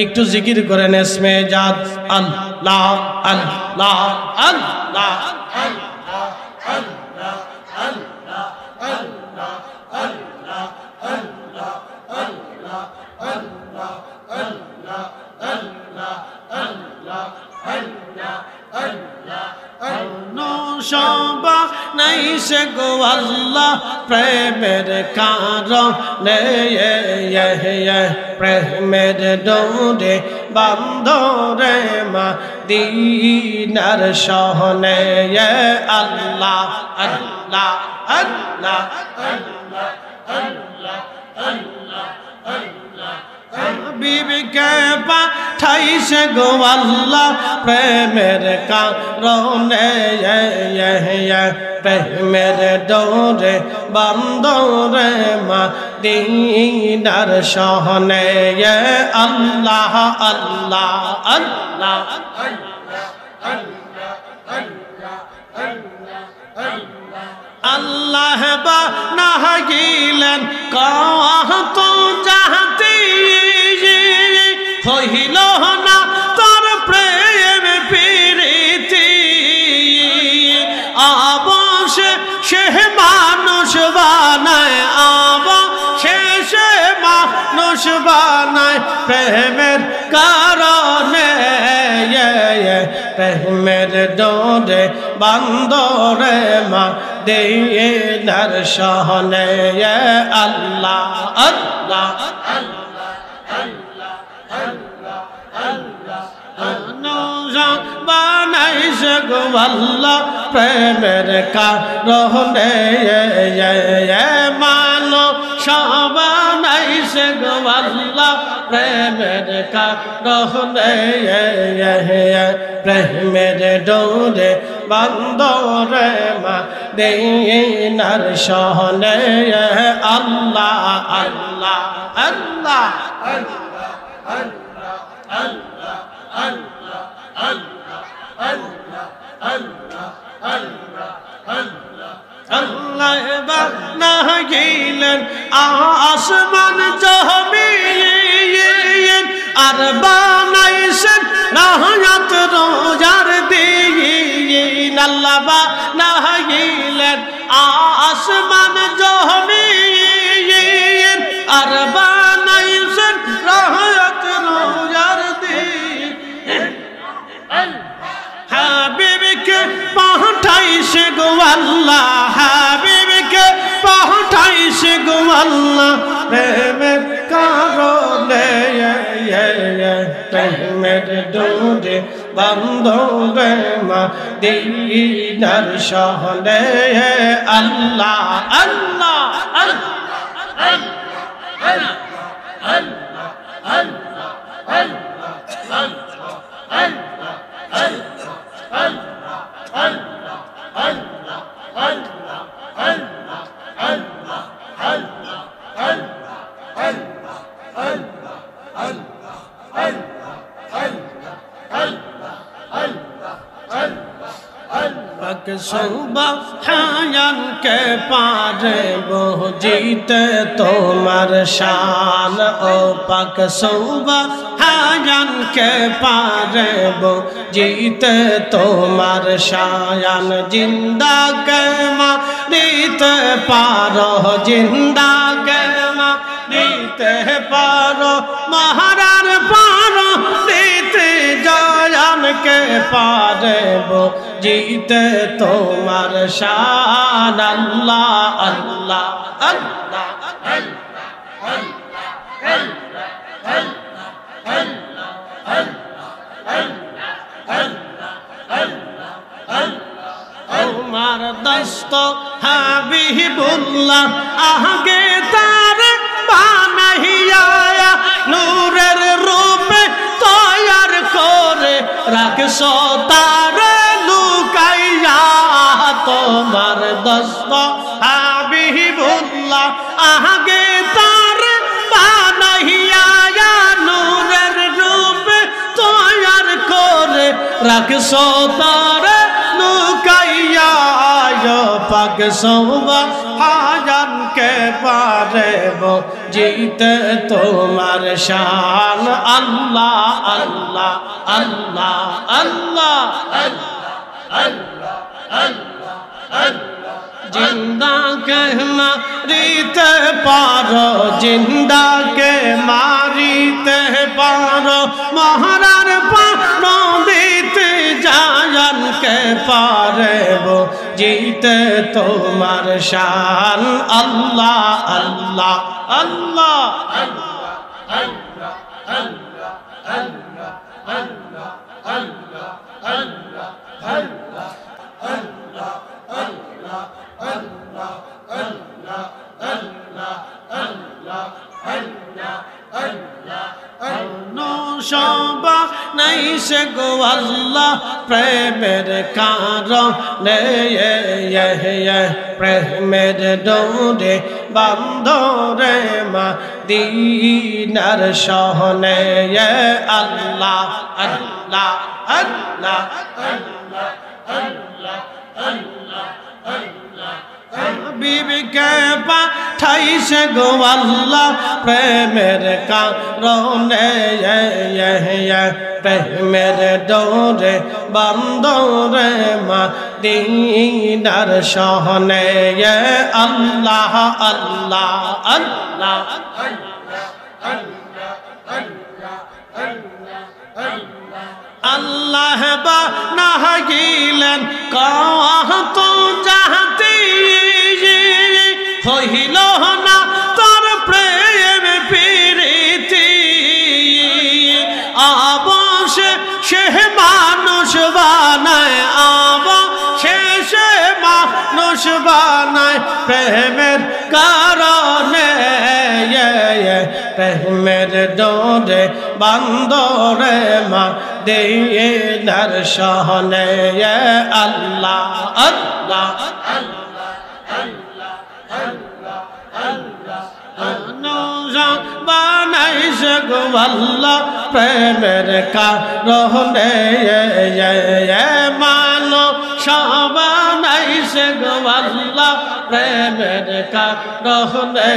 একটু জিকির করেন ইসমে জাত আল্লাহ আল্লাহ আল্লাহ নাইসে গো আল্লাহ প্রেমের কারণে প্রেমের ডোরে বান্ধরে মদিনার শহরে আল্লাহ আল্লাহ আল্লাহ আল্লাহ আল্লাহ আল্লাহ বিবিকে পাঠাইছে গো আল্লাহ প্রেমের কারণে প্রেমের ডোরে বান্ধরে মদিনার শহরে আল্লাহ আল্লাহ আল্লাহ আল্লাহ বানাইলেন কত জাতি হইল না তোর প্রেম প্রীতি অবশ্যই সে মানুষ বানায় অবশ্যই মানুষ বানায় প্রেমের কারণে প্রেমের ডোরে বান্ধরে মদিনার শহরে আল্লাহ আল্লাহ বানাইছে গো আল্লাহ প্রেমের কারণে মানুষ বানাইছে গো আল্লাহ প্রেমের কারণে প্রেমের ডোরে বান্ধরে মদিনার শহরে আল্লাহ আল্লাহ আল্লাহ আল্লাহ বানাইলেন আসমান জমিন আর বানাইছেন রাহমত রোজার দিন আল্লাহ বানাইলেন আসমান জমিন আর বানাইছেন রাহমত রোজার দিন হাবিবকে পাঠাইছে গো আল্লাহ হাবিবকে পাঠাইছে গো আল্লাহ প্রেমের কারণে প্রেমের ডোরে বান্ধরে মদিনার শহরে আল্লাহ আল্লাহ সুবহান কে পারে বুঝিতে তোমার শান ও পাক সুবহান কে পারে বুঝিতে তোমার শান জিন্দা কে মারিতে পারো জিন্দা কে মারিতে পারো মহারার পারো দিতে জান কে পারে জিতে তোমার শান আল্লাহ আল্লাহ আল্লাহ তোমার দস্ত হাবিবুল্লাহ আগে তার বানাইয়া নূরের রূপে তৈয়ার করে রাখছো তার লুকাইয়া তোমার দস্ত হাবিবুল্লাহ আগে তার বানাইয়া নূরের রূপে তৈয়ার করে রাখছো তার লুকাইয়া পাক সুবহান কে পারে जीते तुम्हार शान अल्लाह अल्लाह अल्लाह अल्लाह जिंदा के मारीते पारो जिंदा के मारीते पारो महारार पारो दीते जान के पारे वो जीते तुम्हार शान अल्लाह अल्लाह अल्लाह नहीं से गो अल्लाह प्रेमेर कारणे ये प्रेमेर डोरे बंधोरे मदीनार शहने ये अल्लाह अल्लाह अल्लाह बीबी के पाठाई से गो अल्लाह प्रेमेर कारणे ये प्रेमेर डोरे बंदोरे मदीनार शहने ये अल्लाह अल्लाह अल्लाह अल्लाह बना गिलन कह तो चाहती হইল না তোর প্রেম প্রীতি অবশ্যে সে মানুষ বানায় অবশ্যে মানুষ বানায় প্রেমের কারণে প্রেমের ডোরে বান্দরে মদীনার শহনে আল্লাহ আল্লাহ बनाई से गो अल्लाह प्रेमेर कारणे मानो बनाई से गो अल्लाह प्रेमेर कारणे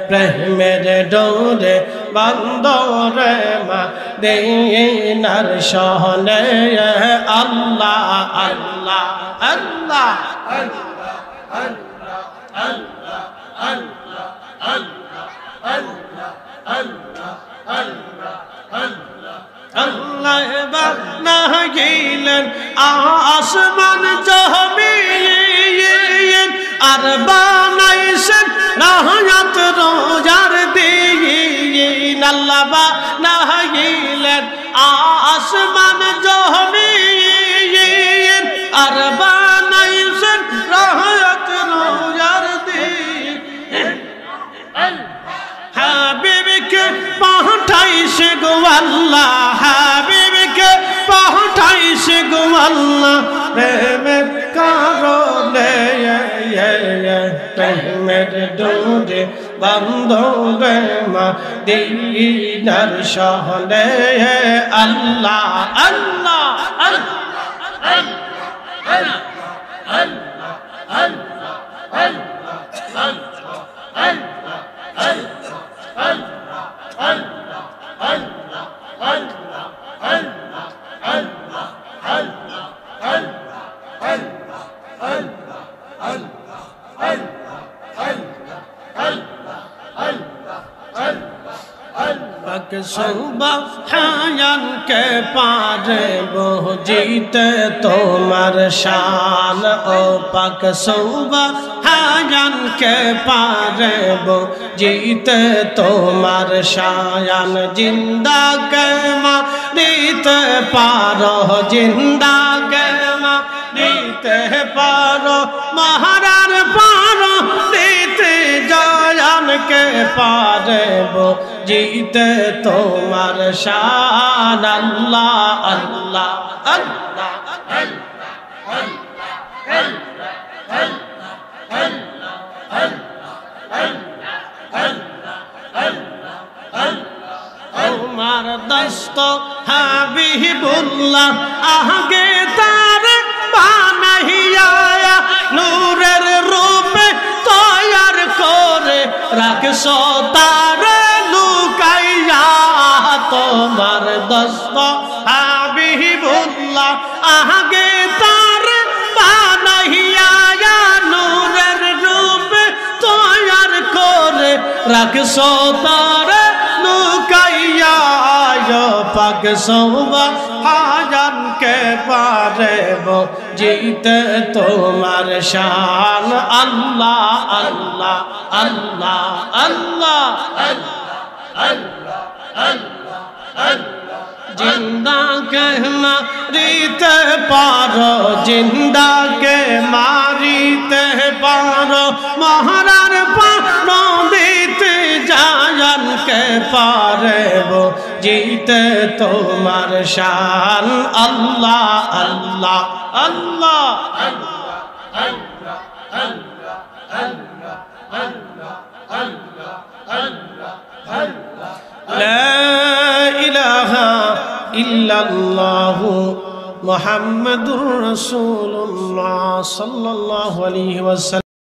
प्रेमेर डोरे बंदोरे मदीनार शहने अल्लाह अल्लाह अल्लाह अल्लाह बना गिलन आसमान जमीन और बनाइছেন रहमत रोजार दीन अल्लाह बना गिलन आसमान जमीन और बनाइছেন रहमत रोजार दीन हाबिब के पाठाई से गो अल्लाह हाबिब के पाठाई से गो अल्लाह प्रेमेर कारणे प्रेमेर डोरे बंधोरे मदीनार शहने अल्लाह अल्लाह सुबहान के पारे वो जीते तुम्हार शान ओ पाक सुबहान के पारे वो जीते तुम्हार शान जिंदा के मारीते पारो जिंदा के मारीते पारो महारार पारो दीते जान के पारे वो जीते तुम्हार शान अल्लाह अल्लाह अल्लाह तुम्हार दस्त हबीबुल्लाह आगे तार नहीं आया नूरेर रूप तैयार करे রাখছো তারে লুকাইয়া তোমার দস্ত হাবিবুল্লাহ আগে তার বানাইয়া নূরের রূপে তৈয়ার করে রাখছো তারে লুকাইয়া পাক সুবহানকে পারেব জিতে তোমার শান আল্লাহ আল্লাহ আল্লাহ আল্লাহ আল্লাহ আল্লাহ জিন্দা কে মারিতে পারো জিন্দা কে মারিতে পারো মহারার প্রাণ দিতে জায়ান কে পারেব জিতে তোমার শান আল্লাহ আল্লাহ আল্লাহ আল্লাহ আল্লাহ আল্লাহ আল্লাহ আল্লাহ আল্লাহ আল্লাহ আল্লাহ লা ইলাহা ইল্লাল্লাহু মুহাম্মাদুর রাসূলুল্লাহ সাল্লাল্লাহু আলাইহি ওয়াসাল্লাম।